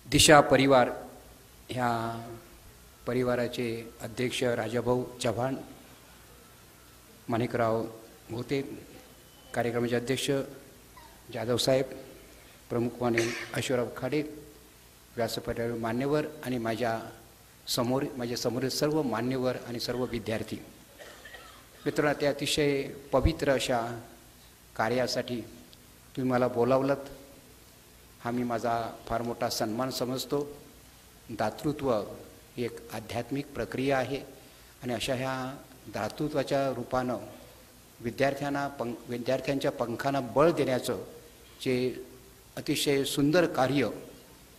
दिशा परिवार ह्या परिवाराचे अध्यक्ष राजाभाऊ चव्हाण, माणिकराव मोते, कार्यक्रमाचे अध्यक्ष जाधवसाहेब, प्रमुख पाहुणे अशोकराव खाडे, व्यासपीठावर मान्यवर आणि माझ्या समोरील सर्व मान्यवर आणि सर्व विद्यार्थी मित्रांनो, त्या अतिशय पवित्र अशा कार्यासाठी तुम्ही मला बोलावलंत हा मी माझा फार मोठा सन्मान समजतो. दातृत्व ही एक आध्यात्मिक प्रक्रिया आहे आणि अशा ह्या दातृत्वाच्या रूपानं विद्यार्थ्यांच्या पंखांना बळ देण्याचं जे अतिशय सुंदर कार्य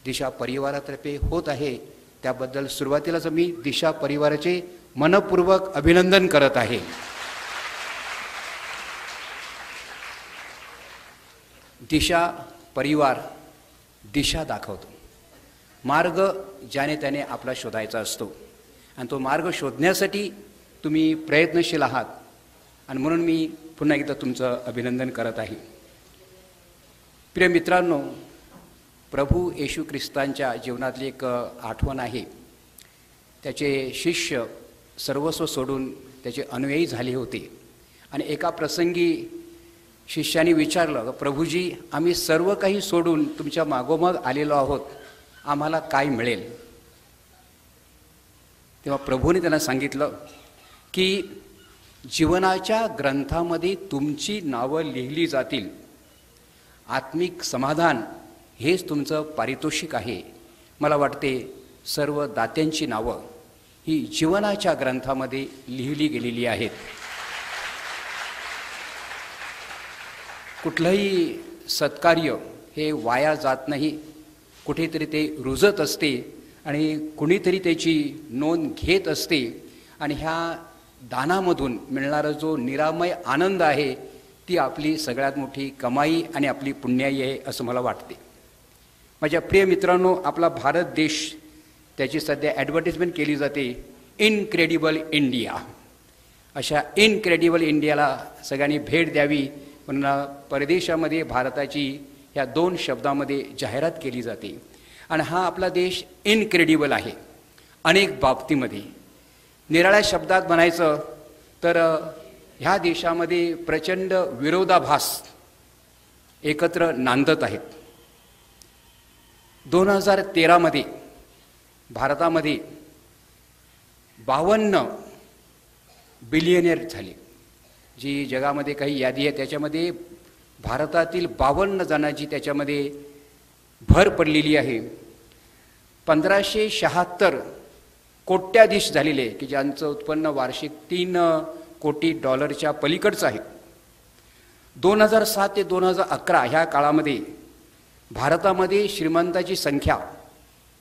दिशा परिवारातर्फे होत आहे त्याबद्दल सुरुवातीलाच मी दिशा परिवाराचे मनपूर्वक अभिनंदन करत आहे. दिशा परिवार दिशा दाखवतो, मार्ग ज्याने त्याने आपला शोधायचा असतो आणि तो मार्ग शोधण्यासाठी तुम्ही प्रयत्नशील आहात आणि म्हणून मी पुन्हा एकदा तुमचं अभिनंदन करत आहे. प्रिय मित्रांनो, प्रभू येशू ख्रिस्तांच्या जीवनातली एक आठवण आहे. त्याचे शिष्य सर्वस्व सोडून त्याचे अनुयायी झाले होते आणि एका प्रसंगी शिष्याने विचारलं, प्रभूजी आम्ही सर्व काही सोडून तुमच्या मागोमाग आलेलो आहोत, आम्हाला काय मिळेल? तेव्हा प्रभूने त्यांना सांगितलं की जीवनाच्या ग्रंथामध्ये तुमची नावं लिहिली जातील, आत्मिक समाधान हेच तुमचं पारितोषिक आहे. मला वाटते सर्व दात्यांची नावं ही जीवनाच्या ग्रंथामध्ये लिहिली गेलेली आहेत. कुठलंही सत्कार्य हे वाया जात नाही, कुठेतरी ते रुजत असते आणि कुणीतरी त्याची नोंद घेत असते आणि ह्या दानामधून मिळणारा जो निरामय आनंद आहे ती आपली सगळ्यात मोठी कमाई आणि आपली पुण्याई आहे असं मला वाटते. माझ्या प्रिय मित्रांनो, आपला भारत देश त्याची सध्या ॲडव्हर्टिजमेंट केली जाते, इनक्रेडिबल इंडिया. अशा इनक्रेडिबल इंडियाला सगळ्यांनी भेट द्यावी म्हणून परदेशामध्ये भारताची ह्या 2 शब्दामध्ये जाहिरात केली जाते. आणि हा आपला देश इनक्रेडिबल आहे अनेक बाबतीमध्ये. निराळ्या शब्दात म्हणायचं तर ह्या देशामध्ये प्रचंड विरोधाभास एकत्र नांदत आहेत. 2013मध्ये भारतामध्ये 52 बिलियनियर झाले. जी जगामध्ये काही यादी आहे त्याच्यामध्ये भारतातील 52 जणांची त्याच्यामध्ये भर पडलेली आहे. 1576 कोट्याधीश झालेले की ज्यांचं उत्पन्न वार्षिक $3 कोटी पलीकडचं आहे. 2007 ते 2011 ह्या काळामध्ये भारतामध्ये श्रीमंताची संख्या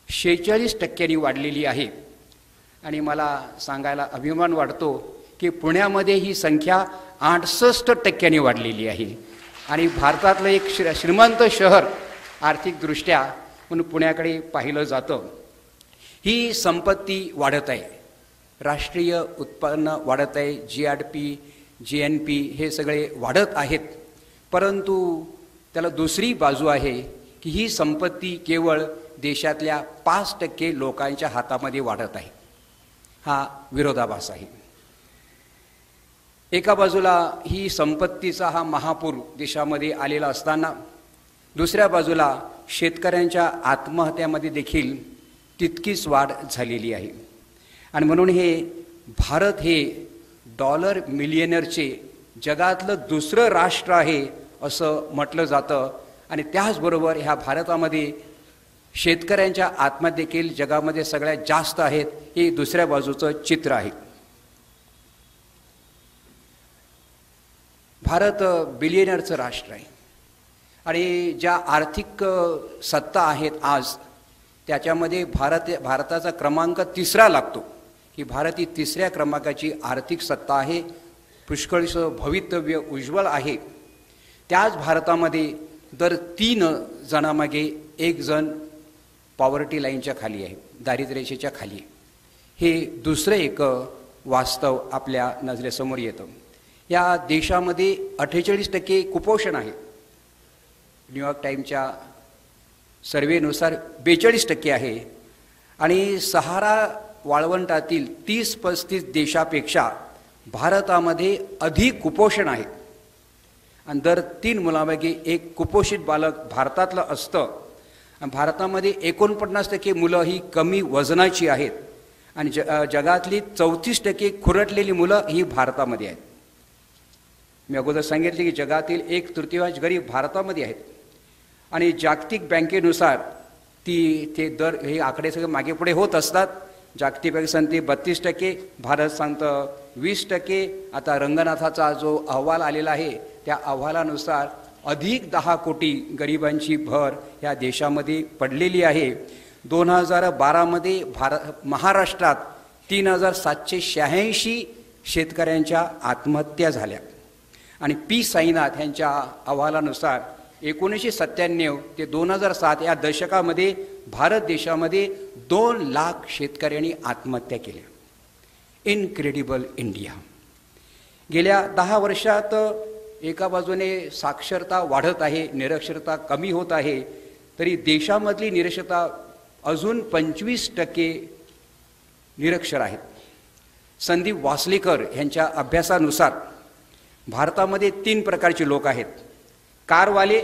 46% वाढलेली आहे. आणि मला सांगायला अभिमान वाटतो की पुण्यामध्ये ही संख्या 68% वाढलेली आहे. आणि भारतातलं एक श्रीमंत शहर आर्थिकदृष्ट्या म्हणून पुण्याकडे पाहिलं जातं. ही संपत्ती वाढत आहे, राष्ट्रीय उत्पन्न वाढत आहे, GRP, GNP हे सगळे वाढत आहेत. परंतु त्याला दुसरी बाजू आहे की ही संपत्ती केवळ देशातल्या 5% लोकांच्या हातामध्ये वाढत आहे. हा विरोधाभास आहे. एका बाजूला ही संपत्तीचा हा महापूर देशामध्ये आलेला असताना दुसऱ्या बाजूला शेतकऱ्यांच्या आत्महत्यामध्ये देखील तितकीच वाढ झालेली आहे. आणि म्हणून हे भारत हे $1 मिलियनरचे जगातलं दुसरं राष्ट्र आहे असं म्हटलं जातं. आणि त्याचबरोबर ह्या भारतामध्ये शेतकऱ्यांच्या आत्महत्या देखील जगामध्ये सगळ्यात जास्त आहेत. हे दुसऱ्या बाजूचं चित्र आहे. भारत बिलियनरचं राष्ट्र आहे आणि ज्या आर्थिक सत्ता आहेत आज त्याच्यामध्ये भारताचा क्रमांक 3रा लागतो की भारत ही 3ऱ्या क्रमांकाची आर्थिक सत्ता आहे. पुष्कळसं भवितव्य उज्ज्वल आहे. त्याच भारतामध्ये दर 3 जणामागे 1 जण पॉवर्टी लाईनच्या खाली आहे, दारिद्र्यरेषेच्या खाली आहे. हे दुसरं एक वास्तव आपल्या नजरेसमोर येतं. या देशामध्ये 48% कुपोषण आहे. न्यूयॉर्क टाईमच्या सर्वेनुसार 42% आहे आणि सहारा वाळवंटातील 30-35 देशापेक्षा भारतामध्ये अधिक कुपोषण आहे आणि दर 3 मुलांपैकी 1 कुपोषित बालक भारतातलं असतं. भारतामध्ये 49% मुलं ही कमी वजनाची आहेत आणि जगातली 34% खुरटलेली मुलं ही भारतामध्ये आहेत. मी अगोदर सांगितले की जगातील 1/3 गरीब भारतामध्ये आहेत आणि जागतिक बँकेनुसार ते दर हे आकडे सगळे मागे पुढे होत असतात. जागतिक बँक सांगते 32%, भारत सांगतं 20%. आता रंगनाथाचा जो अहवाल आलेला आहे त्या अहवालानुसार अधिक 10 कोटी गरिबांची भर ह्या देशामध्ये पडलेली आहे. 2012मध्ये महाराष्ट्रात 3786 शेतकऱ्यांच्या आत्महत्या झाल्या आणि पी साईनाथ यांच्या अहवालानुसार 1997 ते 2007 या दशकामध्ये भारत देशामध्ये 2 लाख शेतकऱ्यांनी आत्महत्या केल्या. Incredible India. गेल्या 10 वर्षात एका बाजूने साक्षरता वाढत आहे, निरक्षरता कमी होत आहे, तरी देशामधली निरक्षरता अजून 25% निरक्षर आहेत. संदीप वासलेकर यांच्या अभ्यासानुसार भारतामध्ये 3 प्रकारचे लोक आहेत: कारवाले,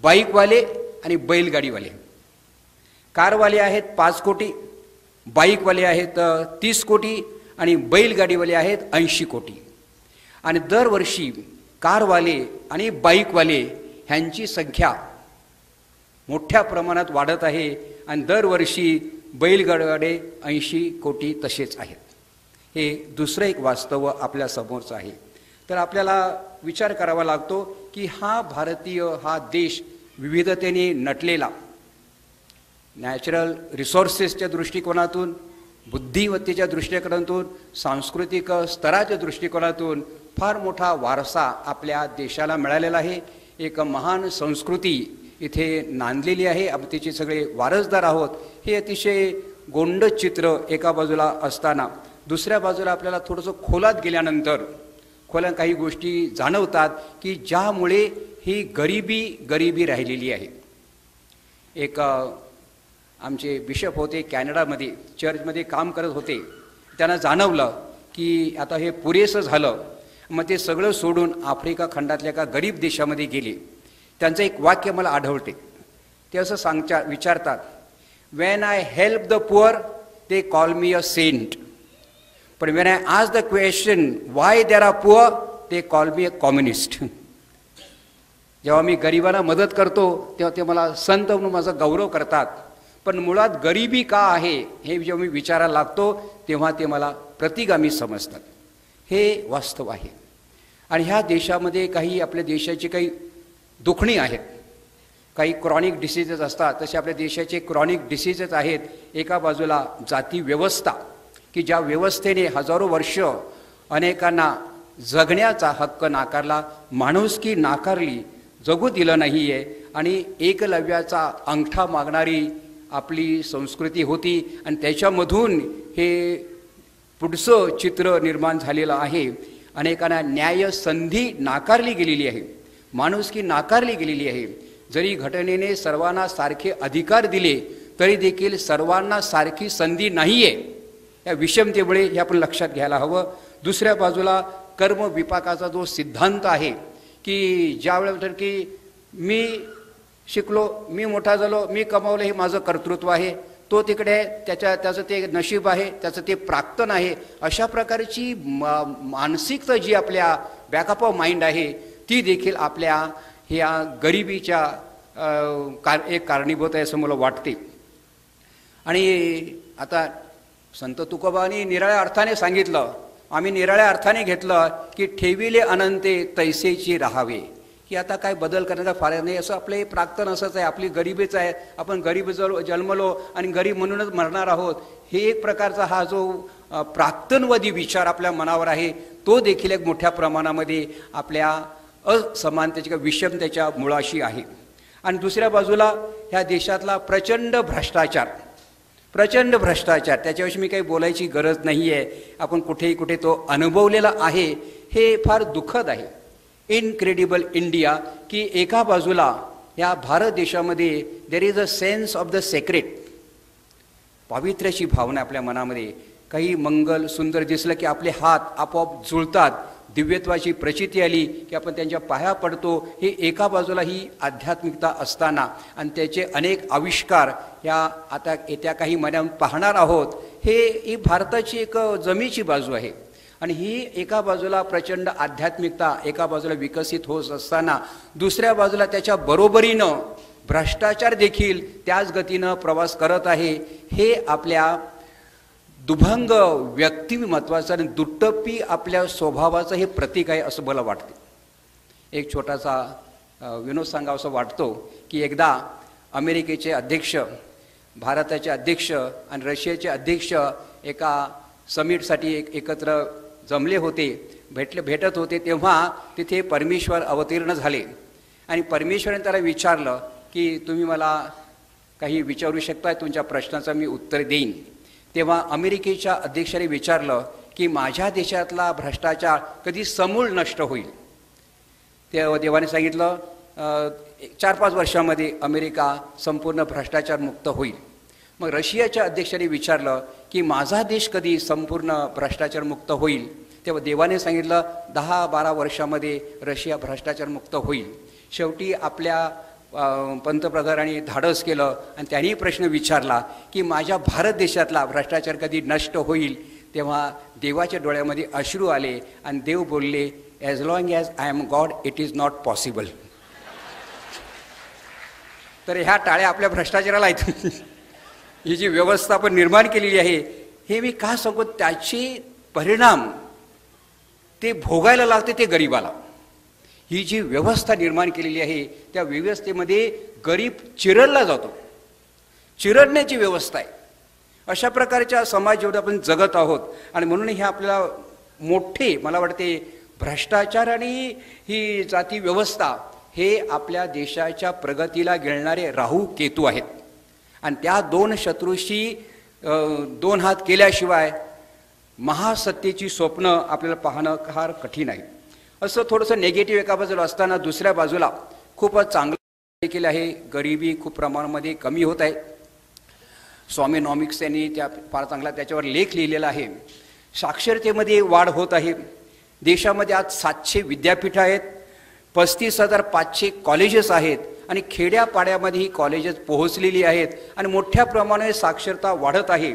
बाईकवाले आणि बैलगाडीवाले. कारवाले आहेत 5 कोटी, बाईकवाले आहेत 30 कोटी आणि बैलगाडीवाले आहेत 80 कोटी. आणि दरवर्षी कारवाले आणि बाईकवाले ह्यांची संख्या मोठ्या प्रमाणात वाढत आहे आणि दरवर्षी बैलगाडीवाले 80 कोटी तसेच आहेत. हे दुसरं एक वास्तव आपल्या समोरचं आहे. तर आपल्याला विचार करावा लागतो की हा देश विविधतेने नटलेला, नॅचरल रिसोर्सेसच्या दृष्टिकोनातून, बुद्धिमत्तेच्या दृष्टिकोनातून, सांस्कृतिक स्तराच्या दृष्टिकोनातून फार मोठा वारसा आपल्या देशाला मिळालेला आहे. एक महान संस्कृती इथे नांदलेली आहे. आपण तिचे सगळे वारसदार आहोत. हे अतिशय गोंड चित्र एका बाजूला असताना दुसऱ्या बाजूला आपल्याला थोडंसं खोलात गेल्यानंतर काही गोष्टी जाणवतात की ज्यामुळे ही गरिबी राहिलेली आहे. एक आमचे बिशप होते, कॅनडामध्ये चर्चमध्ये काम करत होते. त्यांना जाणवलं की आता हे पुरेसं झालं. मग ते सगळं सोडून आफ्रिका खंडातल्या एका गरीब देशामध्ये गेले. त्यांचं एक वाक्य मला आढळते. ते असं विचारतात, when I help the poor they call me a saint, पण when I ask the question why there are poor they call me a communist. जेव्हा मी गरिबांना मदत करतो तेव्हा ते मला संत म्हणून माझा गौरव करतात, पण मुळात गरिबी का आहे हे जेव्हा मी विचारायला लागतो तेव्हा ते मला प्रतिगामी समजतात. हे वास्तव आहे. आणि ह्या देशामध्ये काही आपल्या देशाची काही दुखणी आहेत, काही क्रॉनिक डिसीजेस असतात. तसे आपल्या देशाचे क्रॉनिक डिसीजेस आहेत. एका बाजूला जाती व्यवस्था की ज्या व्यवस्थेने हजारो वर्ष अनेकांना जगण्याचा हक्क नाकारला, माणुसकी नाकारली, जगू दिलं नाही आहे. आणि एकलव्याचा अंगठा मागणारी आपली संस्कृती होती आणि त्याच्यामधून हे पुढचं चित्र निर्माण झालेलं आहे. अनेकांना न्याय संधी नाकारली गेलेली आहे, माणुसकी नाकारली गेलेली आहे. जरी घटनेने सर्वांना सारखे अधिकार दिले तरी देखील सर्वांना सारखी संधी नाही आहे. या विषमतेमुळे हे आपण लक्षात घ्यायला हवं. दुसऱ्या बाजूला कर्मविपाकाचा जो सिद्धांत आहे की ज्यावेळेस की मी शिकलो, मी मोठा झालो, मी कमावलं, हे माझं कर्तृत्व आहे, तो तिकडे त्याचं ते नशीब आहे, त्याचं ते प्राक्तन आहे. अशा प्रकारची मानसिकता जी आपल्या बॅकअप ऑफ माइंड आहे ती देखील आपल्या ह्या गरिबीच्या एक कारणीभूत आहे असं मला वाटते. आणि आता संत तुकोबांनी निराळ्या अर्थाने सांगितलं, आम्ही निराळ्या अर्थाने घेतलं की ठेविले अनंते तैसेची राहावे, की आता काय बदल करण्याचा फार नाही. असं आपलं हे प्राक्तन असंच आहे, आपली गरिबीच आहे, आपण गरीब जन्मलो आणि गरीब म्हणूनच मरणार आहोत. हे एक प्रकारचा हा जो प्राक्तनवादी विचार आपल्या मनावर आहे तो देखील एक मोठ्या प्रमाणामध्ये आपल्या असमानतेच्या विषमतेच्या मुळाशी आहे. आणि दुसऱ्या बाजूला ह्या देशातला प्रचंड भ्रष्टाचार, त्याच्याविषयी मी काही बोलायची गरज नाही आहे. आपण कुठे तो अनुभवलेला आहे. हे फार दुःखद आहे. इनक्रेडिबल इंडिया की एका बाजूला या भारत देशामध्ये there is a sense of the sacred, पावित्र्याची भावना आपल्या मनामध्ये. काही मंगल सुंदर दिसलं की आपले हात आपोआप जुळतात, दिव्यत्वाची प्रचिती आली की आपण त्यांच्या पाया पडतो. हे एका बाजूला ही आध्यात्मिकता असताना आणि त्याचे अनेक आविष्कार या आता येत्या काही महिन्यांत पाहणार आहोत. ही भारताची एक जमेची बाजू आहे. आणि ही एका बाजूला प्रचंड आध्यात्मिकता एका बाजूला विकसित होत असताना दुसऱ्या बाजूला त्याच्या बरोबरीनं भ्रष्टाचार देखील त्याच गतीनं प्रवास करत आहे. हे आपल्या दुभंग व्यक्तिमत्वाचं आणि दुट्टप्पी आपल्या स्वभावाचं हे प्रतीक आहे असं मला वाटते. एक छोटासा विनोद सांगावासा वाटतो की एकदा अमेरिकेचे अध्यक्ष, भारताचे अध्यक्ष आणि रशियाचे अध्यक्ष एका समिटसाठी एकत्र जमले होते, भेटत होते. तेव्हा तिथे परमेश्वर अवतीर्ण झाले आणि परमेश्वराने त्याला विचारलं की तुम्ही मला काही विचारू शकताय, तुमच्या प्रश्नाचं मी उत्तर देईन. तेव्हा अमेरिकेच्या अध्यक्षाने विचारलं की माझ्या देशातला भ्रष्टाचार कधी समूळ नष्ट होईल. तेव्हा देवाने सांगितलं 4-5 वर्षामध्ये अमेरिका संपूर्ण भ्रष्टाचार मुक्त होईल. मग रशियाच्या अध्यक्षाने विचारलं की माझा देश कधी संपूर्ण भ्रष्टाचार मुक्त होईल. तेव्हा देवाने सांगितलं 10-12 वर्षामध्ये रशिया भ्रष्टाचार मुक्त होईल. शेवटी आपल्या पंतप्रधानांनी धाडस केलं आणि त्यांनी प्रश्न विचारला की माझ्या भारत देशातला भ्रष्टाचार कधी नष्ट होईल. तेव्हा देवाच्या डोळ्यामध्ये अश्रू आले आणि देव बोलले, as long as I am God it is not possible. तर ह्या टाळ्या आपल्या भ्रष्टाचाराला आहेत. ही जी व्यवस्था आपण निर्माण केलेली आहे हे मी का सांगू, त्याचे परिणाम ते भोगायला लागते ते गरिबाला. ही जी व्यवस्था निर्माण केलेली आहे त्या व्यवस्थेमध्ये गरीब चिरडला जातो, चिरडण्याची व्यवस्था आहे. अशा प्रकारच्या समाज जेवढे आपण जगत आहोत आणि म्हणून हे आपल्याला मोठे मला वाटते भ्रष्टाचार आणि ही जाती व्यवस्था हे आपल्या देशाच्या प्रगतीला गिळणारे राहू केतू आहेत. आणि त्या दोन शत्रूशी 2 हात केल्याशिवाय महासत्तेची स्वप्न आपल्याला पाहणं फार कठीण आहे. असं थोडंसं नेगेटिव्ह एका बाजूला असताना दुसऱ्या बाजूला खूपच चांगलं देखील आहे. गरिबी खूप प्रमाणामध्ये कमी होत आहे. स्वामीनॉमिक्स यांनी त्या फार चांगला त्याच्यावर लेख लिहिलेला आहे. साक्षरतेमध्ये वाढ होत आहे. देशामध्ये आज 700 विद्यापीठं आहेत, 35,500 कॉलेजेस आहेत आणि खेड्यापाड्यामध्ये ही कॉलेजेस पोहोचलेली आहेत आणि मोठ्या प्रमाणात साक्षरता वाढत आहे.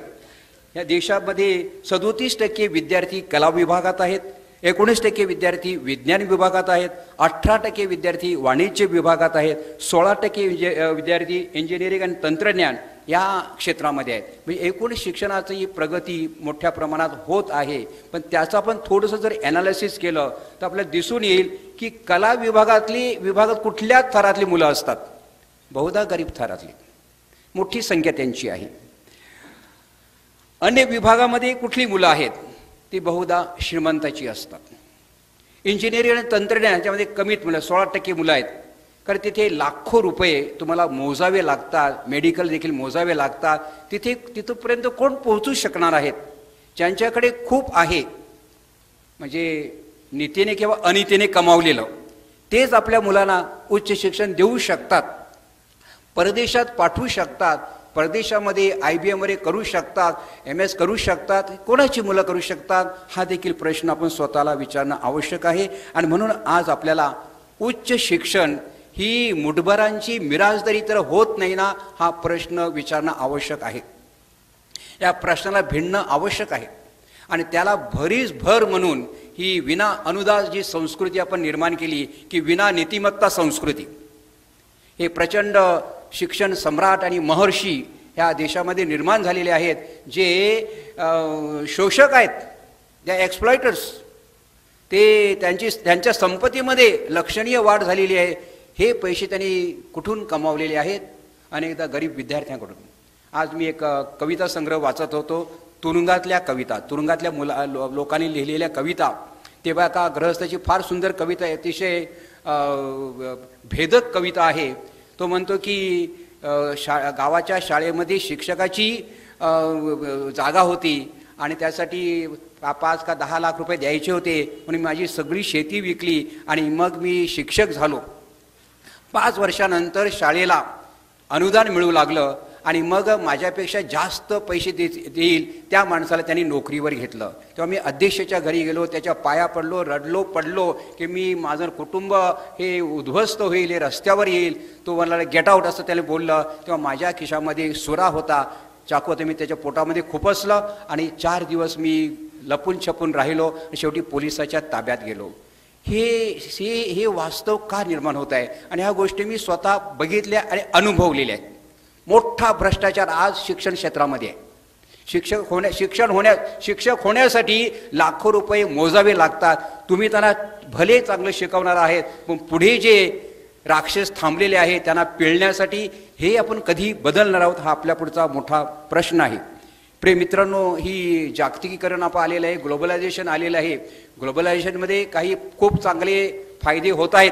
या देशामध्ये 37% विद्यार्थी कला विभागात आहेत, 19% विद्यार्थी विज्ञान विभागात आहेत, 18% विद्यार्थी वाणिज्य विभागात आहेत, 16% विद्यार्थी इंजिनिअरिंग आणि तंत्रज्ञान या क्षेत्रामध्ये आहेत. म्हणजे एकूण शिक्षणाची प्रगती मोठ्या प्रमाणात होत आहे. पण त्याचं आपण थोडंसं जर ॲनालिसिस केलं तर आपल्याला दिसून येईल की कला विभागात कुठल्या थरातली मुलं असतात, बहुधा गरीब थरातली मोठी संख्या त्यांची आहे. अन्य विभागामध्ये कुठली मुलं आहेत ती बहुधा श्रीमंताची असतात. इंजिनिअरिंग आणि तंत्रज्ञान याच्यामध्ये कमीत मुलं 16% मुलं आहेत, कारण तिथे लाखो रुपये तुम्हाला मोजावे लागतात, मेडिकल देखील मोजावे लागतात. तिथपर्यंत कोण पोहोचू शकणार आहेत? ज्यांच्याकडे खूप आहे, म्हणजे नीतीने किंवा अनितीने कमावलेलं, तेच आपल्या मुलांना उच्च शिक्षण देऊ शकतात, परदेशात पाठवू शकतात, परदेशामध्ये IBM करू शकतात, MS करू शकतात. कोणाची मुलं करू शकतात हा देखील प्रश्न आपण स्वतःला विचारणं आवश्यक आहे. आणि म्हणून आज आपल्याला उच्च शिक्षण ही मुठभरांची मिराजदारी तर होत नाही ना, हा प्रश्न विचारणं आवश्यक आहे. या प्रश्नाला भिडणं आवश्यक आहे आणि त्याला भरीसभर म्हणून ही विना अनुदान जी संस्कृती आपण निर्माण केली की विना नीतिमत्ता संस्कृती, हे प्रचंड शिक्षण सम्राट आणि महर्षी ह्या देशामध्ये निर्माण झालेले आहेत, जे शोषक आहेत, त्या एक्सप्लॉयटर्स. ते त्यांच्या संपत्तीमध्ये लक्षणीय वाढ झालेली आहे. हे पैसे त्यांनी कुठून कमावलेले आहेत? अनेकदा गरीब विद्यार्थ्यांकडून. आज मी एक कविता संग्रह वाचत होतो, तुरुंगातल्या कविता, तुरुंगातल्या लोकांनी लिहिलेल्या कविता. तेव्हा एका गृहस्थाची फार सुंदर कविता आहे, अतिशय भेदक कविता आहे. तो म्हणतो की गावाच्या शाळेमध्ये शिक्षकाची जागा होती आणि त्यासाठी 5 का 10 लाख रुपये द्यायचे होते, म्हणून माझी सगळी शेती विकली आणि मग मी शिक्षक झालो. 5 वर्षानंतर शाळेला अनुदान मिळू लागलं आणि मग माझ्यापेक्षा जास्त पैसे देईल त्या माणसाला त्यांनी नोकरीवर घेतलं. तेव्हा मी अध्यक्षाच्या घरी गेलो, त्याच्या पाया पडलो, रडलो पडलो की मी माझं कुटुंब हे उद्ध्वस्त होईल, हे रस्त्यावर येईल. तो मला गेट आउट असं त्याला बोललं. तेव्हा माझ्या खिशामध्ये सुरा होता, चाकू होतं, मी त्याच्या पोटामध्ये खुपसलं आणि 4 दिवस मी लपून छपून राहिलो. शेवटी पोलिसाच्या ताब्यात गेलो. हे वास्तव का निर्माण होत आहे आणि ह्या गोष्टी मी स्वतः बघितल्या आणि अनुभवलेल्या आहेत. मोठा भ्रष्टाचार आज शिक्षण क्षेत्रामध्ये आहे. शिक्षक होण्यासाठी लाखो रुपये मोजावे लागतात. तुम्ही त्यांना भले चांगलं शिकवणार आहेत, पण पुढे जे राक्षस थांबलेले आहेत त्यांना पिळण्यासाठी हे आपण कधी बदलणार आहोत हा आपल्या पुढचा मोठा प्रश्न आहे. प्रिय मित्रांनो, ही जागतिकीकरण आपण आलेलं आहे, ग्लोबलायझेशन आलेलं आहे. ग्लोबलायझेशनमध्ये काही खूप चांगले फायदे होत आहेत.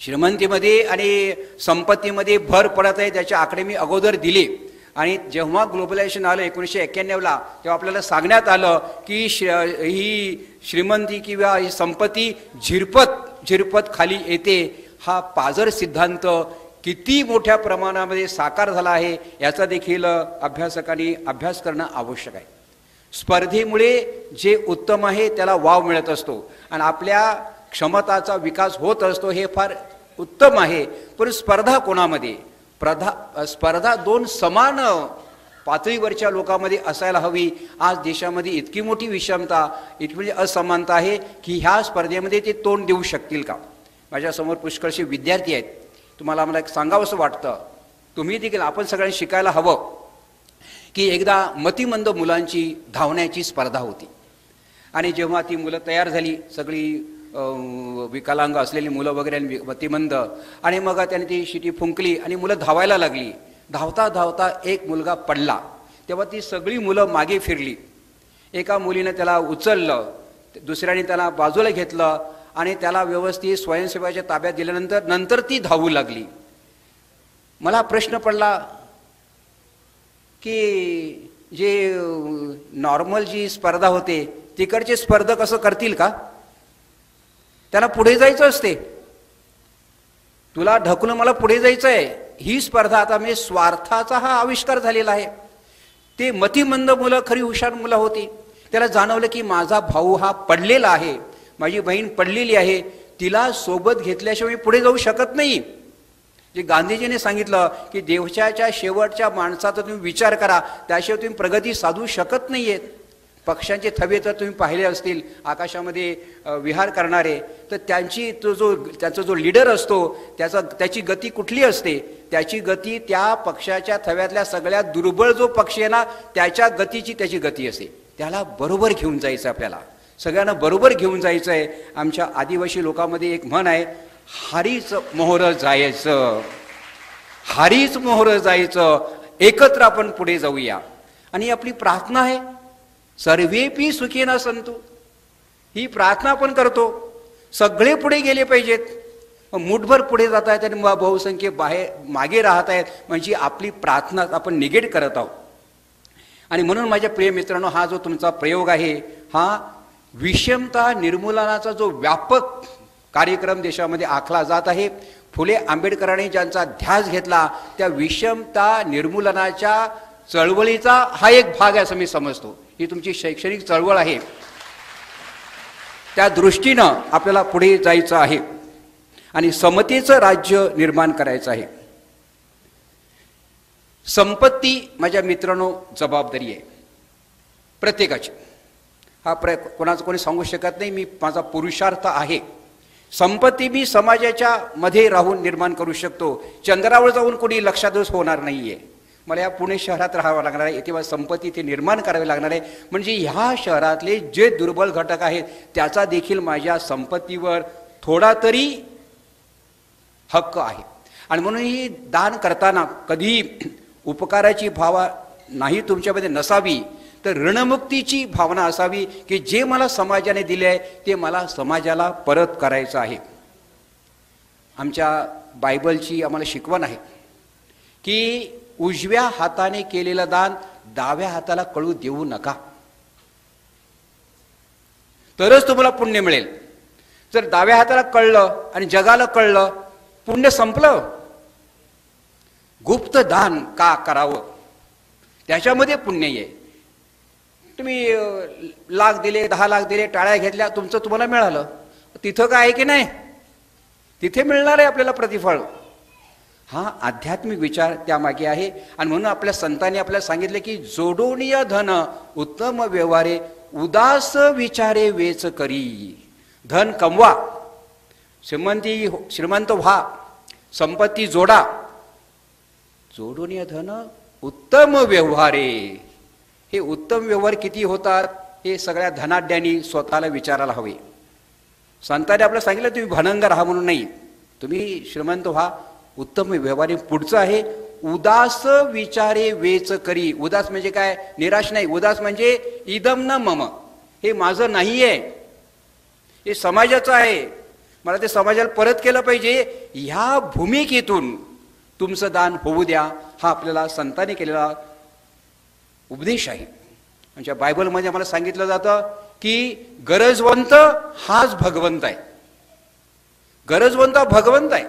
श्रीमंतीमध्ये आणि संपत्तीमध्ये भर पडत आहे, त्याचे आकडे मी अगोदर दिले. आणि जेव्हा ग्लोबलायझेशन आलं 1991ला, तेव्हा आपल्याला सांगण्यात आलं की ही श्रीमंती किंवा ही संपत्ती झिरपत खाली येते. हा पाझर सिद्धांत किती मोठ्या प्रमाणामध्ये साकार झाला आहे याचा देखील अभ्यासकांनी अभ्यास करणं आवश्यक आहे. स्पर्धेमुळे जे उत्तम आहे त्याला वाव मिळत असतो आणि आपल्या क्षमताचा विकास होत असतो, हे फार उत्तम आहे. पण स्पर्धा कोणामध्ये? स्पर्धा 2 समान पातळीवरच्या लोकांमध्ये असायला हवी. आज देशामध्ये इतकी मोठी विषमता, इतकी असमानता आहे की ह्या स्पर्धेमध्ये ते तोंड देऊ शकतील का? माझ्यासमोर पुष्कळसे विद्यार्थी आहेत. तुम्हाला मला एक सांगावंसं वाटतं, तुम्ही देखील आपण सगळ्यांनी शिकायला हवं की एकदा मतिमंद मुलांची धावण्याची स्पर्धा होती आणि जेव्हा ती मुलं तयार झाली, सगळी विकलांग असलेली मुलं वगैरे मतिमंद, आणि मग त्याने ती शिटी फुंकली आणि मुलं धावायला लागली. धावता धावता एक मुलगा पडला. तेव्हा ती सगळी मुलं मागे फिरली. एका मुलीनं त्याला उचललं, दुसऱ्याने त्याला बाजूला घेतलं आणि त्याला व्यवस्थित स्वयंसेवकाच्या ताब्यात दिल्यानंतर ती धावू लागली. मला प्रश्न पडला की जे नॉर्मल जी स्पर्धा होते तिकडचे स्पर्धक असं करतील का? त्यांना पुढे जायचं असते, तुला ढकलून मला पुढे जायचं आहे. ही स्पर्धा आता म्हणजे स्वार्थाचा हा आविष्कार झालेला आहे. ते मतिमंद मुलं खरी हुशार मुलं होती. त्याला जाणवलं की माझा भाऊ हा पडलेला आहे, माझी बहीण पडलेली आहे, तिला सोबत घेतल्याशिवाय मी पुढे जाऊ शकत नाही. जे गांधीजीने सांगितलं की देशाच्या शेवटच्या माणसाचा तुम्ही विचार करा, त्याशिवाय तुम्ही प्रगती साधू शकत नाहीयेत. पक्ष्यांचे थवे तर तुम्ही पाहिले असतील आकाशामध्ये विहार करणारे, तर त्याचा जो लीडर असतो त्याची गती कुठली असते? त्याची गती त्या पक्षाच्या थव्यातल्या सगळ्यात दुर्बळ जो पक्षी आहे ना त्याच्या गतीची त्याची गती असते. त्याला बरोबर घेऊन जायचं, आपल्याला सगळ्यांना बरोबर घेऊन जायचं आहे. आमच्या आदिवासी लोकांमध्ये एक म्हण आहे, हारीच मोहर जायचं, हारीच मोहर जायचं, एकत्र आपण पुढे जाऊया. आणि आपली प्रार्थना आहे, सर्वेपी सुखी ना संतु. ही प्रार्थना आपण करतो, सगळे पुढे गेले पाहिजेत. मुठभर पुढे जात आहेत आणि बहुसंख्य मागे राहत आहेत, म्हणजे आपली प्रार्थना आपण निगेट करत आहोत. आणि म्हणून माझ्या प्रिय मित्रांनो, हा जो तुमचा प्रयोग आहे, हा विषमता निर्मूलनाचा जो व्यापक कार्यक्रम देशामध्ये आखला जात आहे. फुले आंबेडकरांनी ज्यांचा ध्यास घेतला त्या विषमता निर्मूलनाच्या चळवळीचा हा एक भाग आहे असं मी समजतो. ही तुमची शैक्षणिक चळवळ आहे, त्या दृष्टीनं आपल्याला पुढे जायचं आहे आणि समतेचं राज्य निर्माण करायचं आहे. संपत्ती माझ्या मित्रांनो जबाबदारी आहे प्रत्येकाची. हा कोणाचं कोणी सांगू शकत नाही, माझा पुरुषार्थ आहे. संपत्ती मी समाजाच्या मध्ये राहून निर्माण करू शकतो. चंद्रावर जाऊन कोणी लक्षातच होणार नाहीये. मला या पुणे शहरात राहावं लागणार आहे, तेव्हा संपत्ती ते निर्माण करावी लागणार आहे. म्हणजे ह्या शहरातले जे दुर्बल घटक आहेत त्याचा देखील माझ्या संपत्तीवर थोडा तरी हक्क आहे. आणि म्हणून ही दान करताना कधी उपकाराची भावना नाही तुमच्यामध्ये नसावी, तर ऋणमुक्तीची भावना असावी की जे मला समाजाने दिले आहे ते मला समाजाला परत करायचं आहे. आमच्या बायबलची आम्हाला शिकवण आहे की उजव्या हाताने केलेलं दान डाव्या हाताला कळू देऊ नका, तरच तुम्हाला पुण्य मिळेल. जर डाव्या हाताला कळलं आणि जगाला कळलं पुण्य संपलं. गुप्त दान का करावं, त्याच्यामध्ये पुण्य आहे. तुम्ही लाख दिले, 10 लाख दिले, टाळ्या घेतल्या, तुमचं तुम्हाला मिळालं. तिथं काय आहे की नाही, तिथे मिळणार आहे आपल्याला प्रतिफळ. हा आध्यात्मिक विचार त्यामागे आहे. आणि म्हणून आपल्या संतांनी आपल्याला सांगितले की जोडोनिय धन उत्तम व्यवहारे, उदास विचारे वेच करी. धन कमवा, श्रीमंत व्हा, संपत्ती जोडा. जोडोनिय धन उत्तम व्यवहारे. हे उत्तम व्यवहार किती होतात हे सगळ्या धनाढ्यांनी स्वतःला विचारायला हवे. संतांनी आपल्याला सांगितलं तुम्ही भनंग राहा म्हणून नाही, तुम्ही श्रीमंत व्हा, उत्तम व्यवहारी. पुढचं आहे उदास विचारे वेच करी. उदास म्हणजे काय, निराश नाही. उदास म्हणजे इदम न मम, हे माझं नाही आहे, हे समाजाचं आहे, मला ते समाजाला परत केलं पाहिजे. ह्या भूमिकेतून तुमचं दान होऊ द्या. हा आपल्याला संतांनी केलेला उपदेश आहे. म्हणजे बायबलमध्ये आम्हाला सांगितलं जातं की गरजवंत हाच भगवंत आहे. गरजवंत हा भगवंत आहे.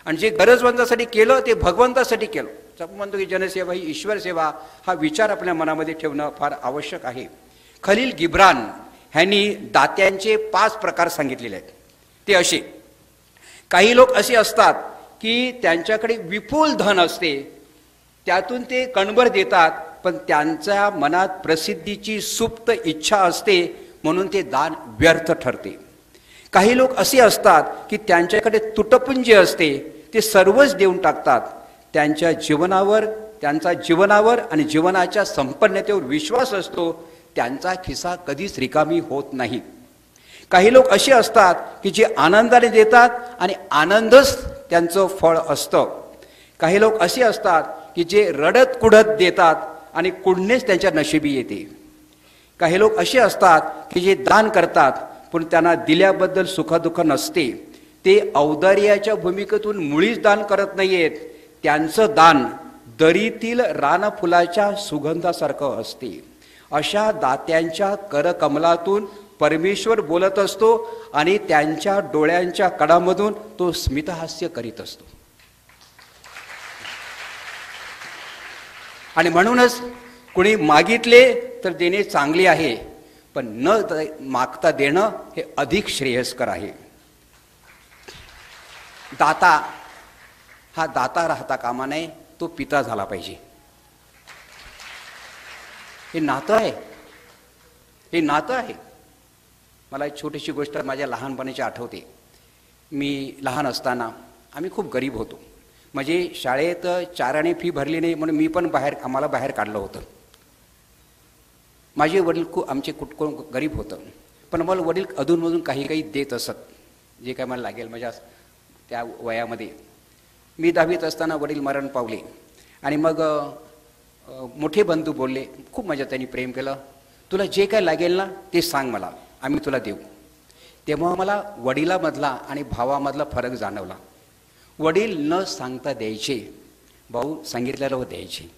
आणि जे गरजवंतासाठी केलं ते भगवंतासाठी केलं. आपण म्हणतो की जनसेवा ही ईश्वर सेवा. हा विचार आपल्या मनामध्ये ठेवणं फार आवश्यक आहे. खलील गिब्रान ह्यांनी दात्यांचे 5 प्रकार सांगितलेले आहेत. ते असे, काही लोक असे असतात की त्यांच्याकडे विपुल धन असते, त्यातून ते कणभर देतात, पण त्यांच्या मनात प्रसिद्धीची सुप्त इच्छा असते, म्हणून ते दान व्यर्थ ठरते. काही लोक असे असतात की त्यांच्याकडे तुटपुंजी असते, ते सर्वच देऊन टाकतात. त्यांच्या जीवनावर आणि जीवनाच्या संपन्नतेवर विश्वास असतो, त्यांचा खिसा कधीच रिकामी होत नाही. काही लोक असे असतात की जे आनंदाने देतात आणि आनंदच त्यांचं फळ असतं. काही लोक असे असतात की जे रडत कुढत देतात आणि कुढणेच त्यांच्या नशिबी येते. काही लोक असे असतात की जे दान करतात पण त्यांना दिल्याबद्दल सुखदुःख नसते. ते औदार्याच्या भूमिकेतून मुळीच दान करत नाहीयेत. त्यांचं दान दरीतील रानफुलाच्या सुगंधासारखं असते. अशा दात्यांच्या करकमलातून परमेश्वर बोलत असतो आणि त्यांच्या डोळ्यांच्या कडामधून तो स्मितहास्य करीत असतो. आणि म्हणूनच कुणी मागितले तर देणे चांगले आहे, पण न मागता देणं हे अधिक श्रेयस्कर आहे. दाता हा दाता राहता कामा नये, तो पिता झाला पाहिजे. हे नातं आहे, हे नातं आहे. मला एक छोटीशी गोष्ट माझ्या लहानपणीची आठवते. मी लहान असताना आम्ही खूप गरीब होतो. म्हणजे शाळेत 4 आणे फी भरली नाही म्हणून मी पण आम्हाला बाहेर काढलं होतं. माझे वडील आमचे कुटुंब गरीब होतं, पण मला वडील अधूनमधून काही देत असत, जे काय मला लागेल माझ्या त्या वयामध्ये. मी 10वीत असताना वडील मरण पावले आणि मग मोठे बंधू बोलले, खूप माझ्या त्यांनी प्रेम केलं, तुला जे काय लागेल ना ते सांग मला, आम्ही तुला देऊ. तेव्हा मला वडिलामधला आणि भावामधला फरक जाणवला. वडील न सांगता द्यायचे, भाऊ सांगितल्यावर द्यायचे.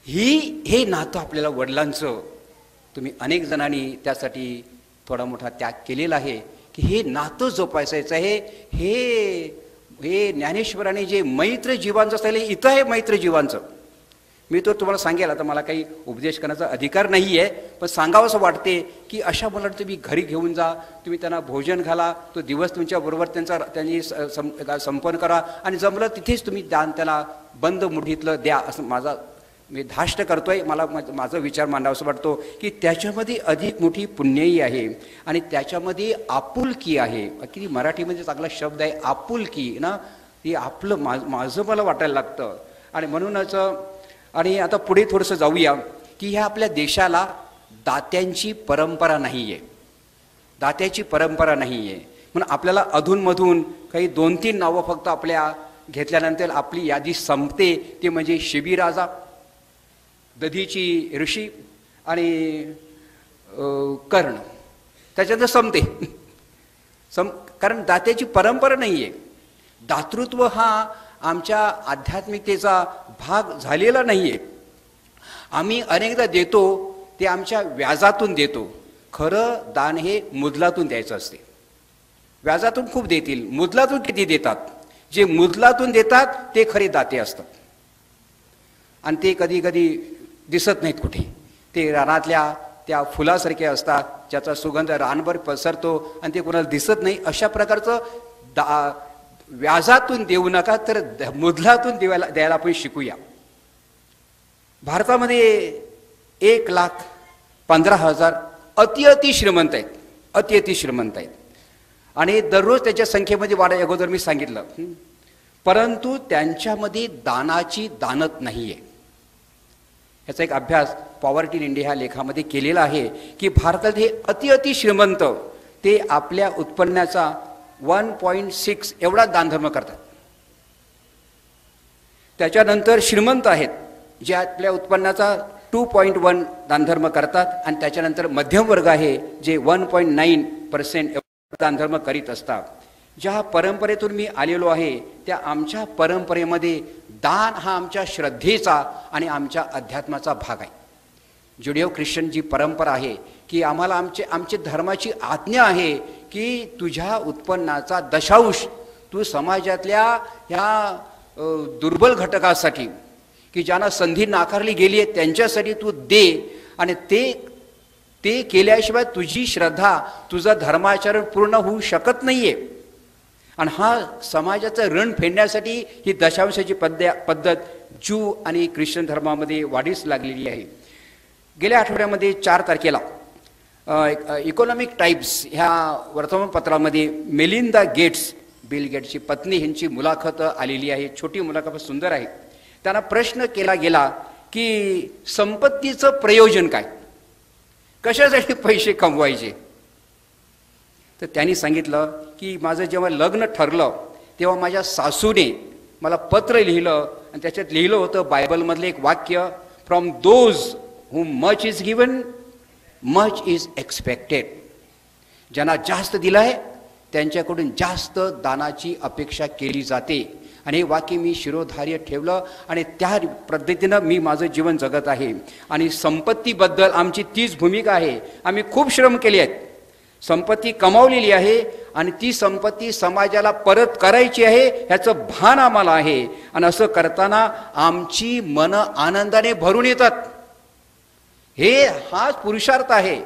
हे नातं आपल्याला वडिलांचं, तुम्ही अनेक जणांनी त्यासाठी थोडा मोठा त्याग केलेला आहे की हे नातं जोपासायचं आहे. हे ज्ञानेश्वराने जे मैत्र जीवांचं सांगितलं, इथं आहे मैत्र जीवांचं. मी तो तुम्हाला सांगेल, आता मला काही उपदेश करण्याचा अधिकार नाही आहे, पण सांगावं असं वाटते की अशा मुलांना तुम्ही घरी घेऊन जा, तुम्ही त्यांना भोजन घाला, तो दिवस तुमच्याबरोबर त्यांनी संपन्न करा, आणि जमलं तिथेच तुम्ही दान त्याला बंद मुठीतलं द्या, असं मी धाष्ट करतोय. मला माझा विचार मांडावासा वाटतो की त्याच्यामध्ये अधिक मोठी पुण्यही आहे आणि त्याच्यामध्ये आपुलकी आहे. किती मराठीमध्ये चांगला शब्द आहे आपुलकी ना, ती आपलं माझं मला वाटायला लागतं. आणि म्हणूनच आणि आता पुढे थोडंसं जाऊया की ह्या आपल्या देशाला दात्यांची परंपरा नाही आहे, दात्याची परंपरा नाही आहे. म्हणून आपल्याला अधूनमधून काही 2-3 नावं फक्त आपल्या घेतल्यानंतर आपली यादी संपते. ते म्हणजे शिबीराजा, दधीची ऋषी आणि कर्ण, त्याच्यात संपते. कारण दात्याची परंपरा नाही आहे. दातृत्व हा आमच्या आध्यात्मिकतेचा भाग झालेला नाही आहे. आम्ही अनेकदा देतो ते आमच्या व्याजातून देतो. खरं दान हे मुदलातून द्यायचं असते. व्याजातून खूप देतील, मुदलातून किती देतात? जे मुदलातून देतात ते खरे दाते असतात, आणि ते कधी कधी दिसत नाहीत कुठे. ते रानातल्या त्या फुलासारखे असतात, ज्याचा सुगंध रानभर पसरतो आणि ते कोणाला दिसत नाही. अशा प्रकारचं व्याजातून देऊ नका, तर मुदलातून द्यायला आपण शिकूया. भारतामध्ये 1,15,000 अति श्रीमंत आहेत, अति श्रीमंत आहेत, आणि दररोज त्याच्या संख्येमध्ये वाढ अगोदर मी सांगितलं. परंतु त्यांच्यामध्ये दानाची दानत नाही आहे. याचा एक अभ्यास पॉवर्टी इन इंडिया ह्या लेखामध्ये केलेला आहे की भारतात हे अति श्रीमंत ते आपल्या उत्पन्नाचा 1.6 एवढा दानधर्म करतात. त्याच्यानंतर श्रीमंत आहेत जे आपल्या उत्पन्नाचा 2.1 दानधर्म करतात, आणि त्याच्यानंतर मध्यम वर्ग आहे जे 1.9% दानधर्म करीत असतात. ज्या परंपरेतून मी आलेलो आहे त्या आमच्या परंपरेमध्ये दान हा आमच्या श्रद्धेचा आणि आमच्या अध्यात्माचा भाग आहे. जुडिओ ख्रिश्चन जी परंपरा आहे की आम्हाला आमच्या धर्माची आज्ञा आहे की तुझ्या उत्पन्नाचा 10% तू समाजातल्या ह्या दुर्बल घटकासाठी की ज्यांना संधी नाकारली गेली आहे त्यांच्यासाठी तू दे, आणि ते केल्याशिवाय तुझी श्रद्धा, तुझं धर्माचरण पूर्ण होऊ शकत नाहीये. आणि हा समाजाचं ऋण फेडण्यासाठी ही 10% पद्धत ज्यू आणि ख्रिश्चन धर्मामध्ये वाढीस लागलेली आहे. गेल्या आठवड्यामध्ये 4 तारखेला इकॉनॉमिक टाइम्स ह्या वर्तमानपत्रामध्ये मेलिंदा गेट्स, बिल गेट्सची पत्नी ह्यांची मुलाखत आलेली आहे. छोटी मुलाखत सुंदर आहे. त्यांना प्रश्न केला गेला की संपत्तीचं प्रयोजन काय, कशासाठी पैसे कमवायचे. तर त्यांनी सांगितलं की माझं जेव्हा लग्न ठरलं तेव्हा माझ्या सासूने मला पत्र लिहिलं, आणि त्याच्यात लिहिलं होतं बायबलमधलं एक वाक्य, from those whom much is given much is expected. ज्यांना जास्त दिलं आहे त्यांच्याकडून जास्त दानाची अपेक्षा केली जाते. आणि हे वाक्य मी शिरोधार्य ठेवलं आणि त्या पद्धतीनं मी माझं जीवन जगत आहे. आणि संपत्तीबद्दल आमची तीच भूमिका आहे. आम्ही खूप श्रम केले आहेत, संपत्ती कमावलेली आहे, आणि ती संपत्ती समाजाला परत करायची आहे ह्याचं भान आम्हाला आहे. आणि असं करताना आमची मनं आनंदाने भरून येतात. हाच पुरुषार्थ आहे.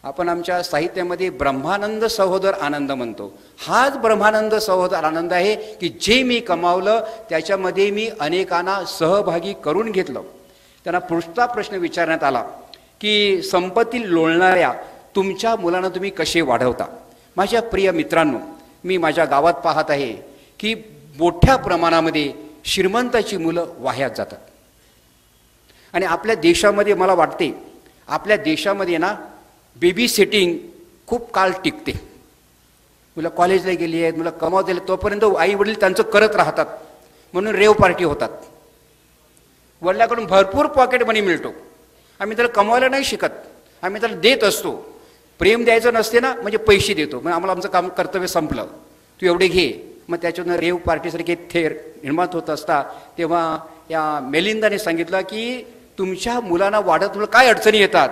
आपण आमच्या साहित्यामध्ये ब्रह्मानंद सहोदर आनंद म्हणतो. हाच ब्रह्मानंद सहोदर आनंद आहे की जे मी कमावलं त्याच्यामध्ये मी अनेकांना सहभागी करून घेतलं. त्यांना पुढचा प्रश्न विचारण्यात आला की संपत्ती लोळणाऱ्या तुमच्या मुलांना तुम्ही कसे वाढवता. माझ्या प्रिय मित्रांनो, मी माझ्या गावात पाहत आहे की मोठ्या प्रमाणामध्ये श्रीमंताची मुलं वाह्यात जातात. आणि आपल्या देशामध्ये मला वाटते आपल्या देशामध्ये ना बेबी सिटिंग खूप काळ टिकते. मुलं कॉलेजला गेली आहेत, मुलं कमावलेले, तोपर्यंत आई वडील त्यांचं करत राहतात, म्हणून रेव पार्टी होतात. वडिलाकडून भरपूर पॉकेट मनी मिळतो, आम्ही त्याला कमवायला नाही शिकत, आम्ही त्याला देत असतो. प्रेम द्यायचं नसते ना, म्हणजे पैसे देतो, मग आम्हाला आमचं काम कर्तव्य संपलं, तू एवढे घे. मग त्याच्यातून रेव पार्टीसारखे थेर निर्माण होत असतात. तेव्हा या मेलिंदाने सांगितलं की तुमच्या मुलांना वाढत तुला काय अडचणी येतात.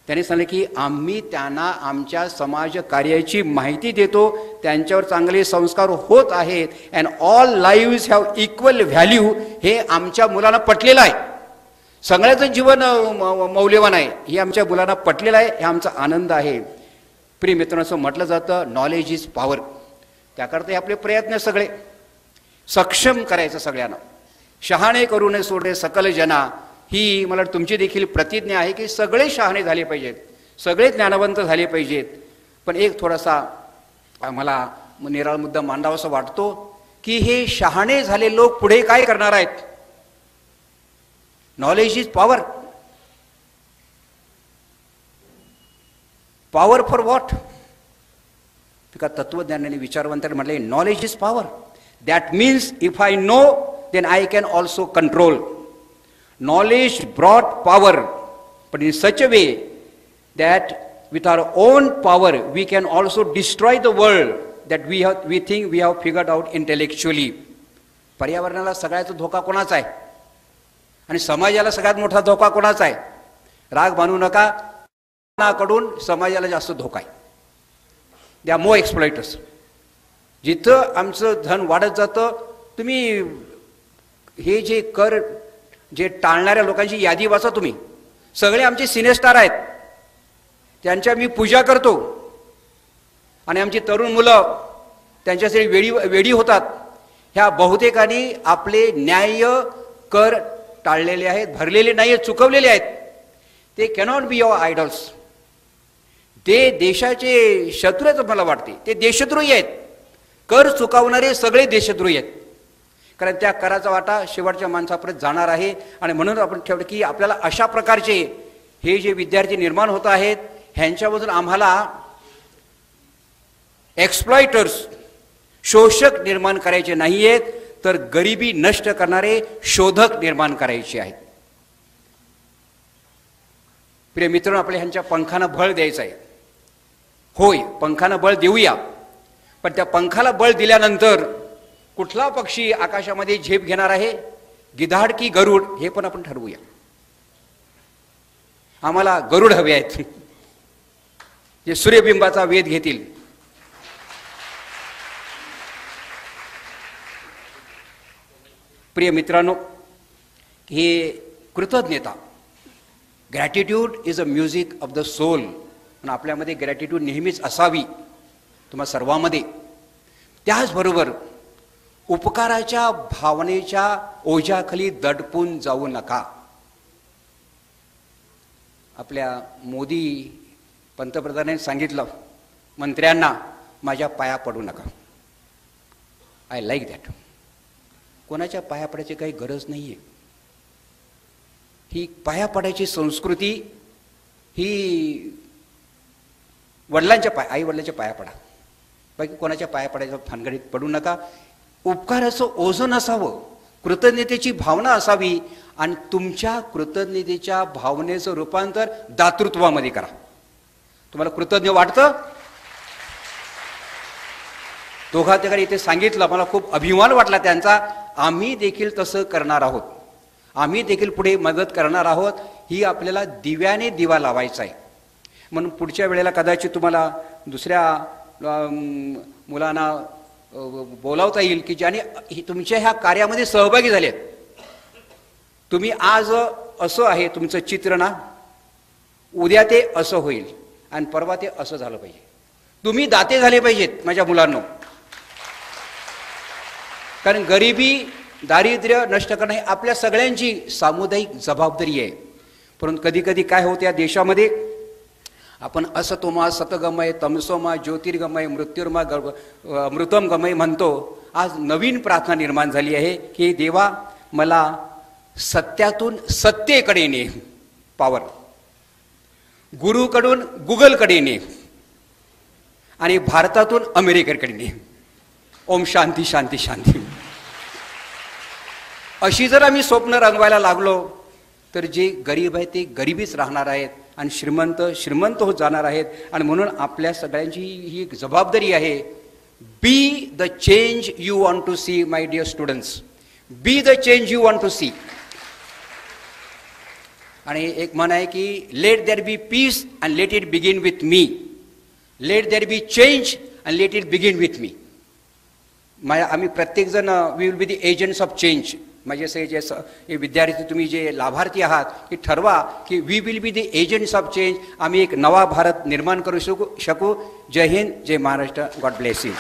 त्याने सांगितलं की आम्ही त्यांना आमच्या समाज कार्याची माहिती देतो, त्यांच्यावर चांगले संस्कार होत आहेत, and all lives have equal value. हे आमच्या मुलांना पटलेलं आहे. सगळ्याचं जीवन मौल्यवान आहे हे आमच्या मुलांना पटलेलं आहे. हे आमचा आनंद आहे. प्रिय मित्रांनो, असं म्हटलं जातं नॉलेज इज पॉवर. त्याकरता आपले प्रयत्न सगळे सक्षम करायचं सगळ्यांना. शहाणे करू नये सोडे सकल जना, ही मला तुमची देखील प्रतिज्ञा आहे की सगळे शहाणे झाले पाहिजेत, सगळे ज्ञानवंत झाले पाहिजेत. पण एक थोडासा मला निराळ मुद्दा मांडावासा वाटतो की हे शहाणे झाले लोक पुढे काय करणार आहेत. Knowledge is power. Power for what. एका तत्वज्ञानाने विचारवंताने म्हटले knowledge is power. That means if I know then I can also control. Knowledge brought power, but in such a way that with our own power we can also destroy the world that we think we have figured out intellectually. पर्यावरणाला सगळ्याचा धोका कोणाचा आहे आणि समाजाला सगळ्यात मोठा धोका कोणाचा आहे. राग मानू नका, कडून समाजाला जास्त धोका आहे. They are more exploiters. जिथं आमचं धन वाढत जातं, तुम्ही हे जे कर जे टाळणाऱ्या लोकांची यादी वाचा तुम्ही. सगळे आमचे सिनेस्टार आहेत, त्यांच्या मी पूजा करतो. आणि आमची तरुण मुलं त्यांच्यासाठी वेडी होतात. ह्या बहुतेकांनी आपले न्याय्य कर टाळलेले आहेत, भरलेले नाही आहेत, चुकवलेले आहेत. ते कॅनॉट बी युअर आयडॉल्स. ते देशाचे शत्रू आहेत मला वाटते. ते देशद्रोही आहेत. कर चुकवणारे सगळे देशद्रोही आहेत. कारण त्या कराचा वाटा शेवटच्या माणसापर्यंत जाणार आहे. आणि म्हणून आपण ठेवलं की आपल्याला अशा प्रकारचे हे जे विद्यार्थी निर्माण होत आहेत, ह्यांच्यामधून आम्हाला एक्सप्लॉयटर्स, शोषक निर्माण करायचे नाही आहेत, तर गरिबी नष्ट करणारे शोधक निर्माण करायचे आहेत. प्रिय मित्रांनो, आपल्या ह्यांच्या पंखांना बळ द्यायचं आहे. होय, पंखांना बळ देऊया. पण त्या पंखाला बळ दिल्यानंतर कुठला पक्षी आकाशामध्ये झेप घेणार आहे, गिधाड की गरुड, हे पण आपण ठरवूया. आम्हाला गरुड हवे आहेत, जे सूर्यबिंबाचा वेध घेतील. प्रिय मित्रांनो, हे कृतज्ञता, gratitude is a music of the soul. आणि आपल्यामध्ये ग्रॅटिट्यूड नेहमीच असावी, तुम्हा सर्वांमध्ये. त्याचबरोबर उपकाराच्या भावनेच्या ओझ्याखाली दडपून जाऊ नका. आपल्या मोदी पंतप्रधानांनी सांगितलं मंत्र्यांना, माझ्या पाया पडू नका. I like that. कोणाच्या पाया पडायची काही गरज नाही आहे. ही पाया पडायची संस्कृती ही वडिलांच्या आई वडिलांच्या पाया पडा, बाकी कोणाच्या पाया पडायचं भानगडीत पडू नका. उपकाराचं ओझं नसावं, कृतज्ञतेची भावना असावी. आणि तुमच्या कृतज्ञतेच्या भावनेचं रूपांतर दातृत्वामध्ये करा. तुम्हाला कृतज्ञ वाटतं? दोघा त्याकडे इथे सांगितलं, मला खूप अभिमान वाटला त्यांचा. आम्ही देखील तसं करणार आहोत. आम्ही देखील पुढे मदत करणार आहोत. ही आपल्याला दिव्याने दिवा लावायचा आहे. म्हणून पुढच्या वेळेला कदाचित तुम्हाला दुसऱ्या मुलांना बोलावता येईल की ज्याने तुमच्या ह्या कार्यामध्ये सहभागी झालेत. तुम्ही आज असं आहे तुमचं चित्र ना, उद्या ते असं होईल आणि परवा ते असं झालं पाहिजे. तुम्ही दाते झाले पाहिजेत माझ्या मुलांनो. कारण गरिबी, दारिद्र्य नष्ट करणं ही आपल्या सगळ्यांची सामुदायिक जबाबदारी आहे. परंतु कधी कधी काय होतं या देशामध्ये, आपण असतोमा सतगमय तमसोमा ज्योतिर्गमय मृत्युर्मा गमय म्हणतो. आज नवीन प्रार्थना निर्माण झाली आहे की देवा, मला सत्यातून सत्तेकडे ने, पॉवर, गुरुकडून गुगलकडे ने आणि भारतातून अमेरिकेकडे ने. ओम शांती शांती शांती. अशी जर आम्ही स्वप्न रंगवायला लागलो तर जे गरीब आहेत ते गरीबीच राहणार आहेत आणि श्रीमंत श्रीमंत होत जाणार आहेत. आणि म्हणून आपल्या सगळ्यांची ही एक जबाबदारी आहे. Be the change you want to see my dear students. Be the change you want to see. आणि एक म्हण आहे की let there be peace and let it begin with me. Let there be change and let it begin with me. आम्ही प्रत्येकजण we will be the agents of change. म्हणजे असे जे विद्यार्थी तुम्ही जे लाभार्थी आहात की ठरवा की we will be the agents of change. आम्ही एक नवा भारत निर्माण करू शकू. जय हिंद, जय महाराष्ट्र. God bless you.